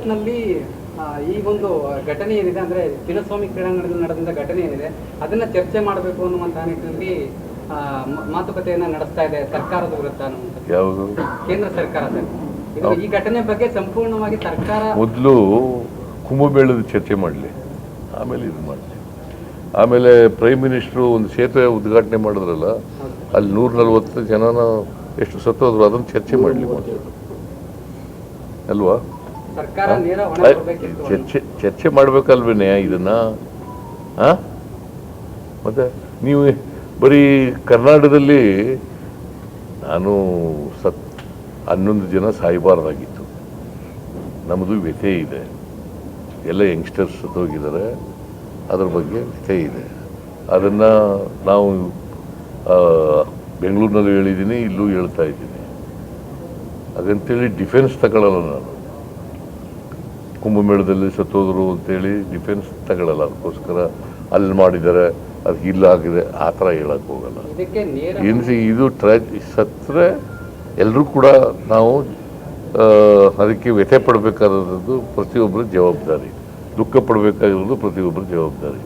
ಹೊತ್ತಿನಲ್ಲಿ ಈ ಒಂದು ಘಟನೆ ಏನಿದೆ ಅಂದ್ರೆ ಚಿನ್ನಸ್ವಾಮಿ ಕ್ರೀಡಾಂಗಣದಲ್ಲಿ ನಡೆದಂತ ಘಟನೆ ಏನಿದೆ ಅದನ್ನ ಚರ್ಚೆ ಮಾಡಬೇಕು ಅನ್ನುವಂತಹ ನಿಟ್ಟಿನಲ್ಲಿ ಮಾತುಕತೆಯನ್ನ ನಡೆಸ್ತಾ ಇದೆ ಸರ್ಕಾರದ ವಿರುದ್ಧ ಅನ್ನುವಂಥದ್ದು. ಯಾವುದು? ಕೇಂದ್ರ ಸರ್ಕಾರ ಸರ್. ಈ ಘಟನೆ ಬಗ್ಗೆ ಸಂಪೂರ್ಣವಾಗಿ ಸರ್ಕಾರ ಮೊದಲು ಕುಂಭಮೇಳದ ಚರ್ಚೆ ಮಾಡಲಿ, ಆಮೇಲೆ ಇದು ಮಾಡಲಿ. ಆಮೇಲೆ ಪ್ರೈಮ್ ಮಿನಿಸ್ಟ್ರು ಒಂದು ಸೇತುವೆ ಉದ್ಘಾಟನೆ ಮಾಡಿದ್ರಲ್ಲ, ಅಲ್ಲಿ 140 ಜನನ ಎಷ್ಟು ಸತ್ತೋದ್ರು, ಅದನ್ನು ಚರ್ಚೆ ಮಾಡಲಿ ಅಲ್ವಾ? ಸರ್ಕಾರ ನೇರ ಹೊಣೆ ಕೊಡಬೇಕಿತ್ತು. ಚರ್ಚೆ ಮಾಡ್ಬೇಕಲ್ವೇನೆ ಇದನ್ನ. ಮತ್ತೆ ನೀವು ಬರೀ ಕರ್ನಾಟಕದಲ್ಲಿ ನಾನು 11 ಜನ ಸಾಯಬಾರ್ದಾಗಿತ್ತು. ನಮ್ಮದು ವ್ಯಥೆ ಇದೆ, ಎಲ್ಲ ಯಂಗ್ಸ್ಟರ್ಸ್ ಸತ್ತೋಗಿದ್ದಾರೆ, ಅದ್ರ ಬಗ್ಗೆ ವ್ಯಥೆ ಇದೆ. ಅದನ್ನು ನಾವು ಬೆಂಗಳೂರಿನಲ್ಲಿ ಹೇಳಿದ್ದೀನಿ, ಇಲ್ಲೂ ಹೇಳ್ತಾ ಇದ್ದೀನಿ. ಹಾಗಂತೇಳಿ ಡಿಫೆನ್ಸ್ ತಗೊಳ್ಳಲ್ಲ ನಾನು. ಕುಂಭಮೇಳದಲ್ಲಿ ಸತ್ತೋದ್ರು ಅಂತೇಳಿ ಡಿಫೆನ್ಸ್ ತಗೊಳ್ಳಲ್ಲ. ಅದಕ್ಕೋಸ್ಕರ ಅಲ್ಲಿ ಮಾಡಿದ್ದಾರೆ, ಅದು ಇಲ್ಲಾಗಿದೆ, ಆ ಥರ ಹೇಳಕ್ಕೆ ಹೋಗಲ್ಲ. ಇದು ಸತ್ತರೆ ಎಲ್ಲರೂ ಕೂಡ ನಾವು ಅದಕ್ಕೆ ವ್ಯಥೆ ಪಡಬೇಕಾದದ್ದು ಪ್ರತಿಯೊಬ್ಬರ ಜವಾಬ್ದಾರಿ, ದುಃಖ ಪಡಬೇಕಾಗಿರೋದು ಪ್ರತಿಯೊಬ್ಬರ ಜವಾಬ್ದಾರಿ.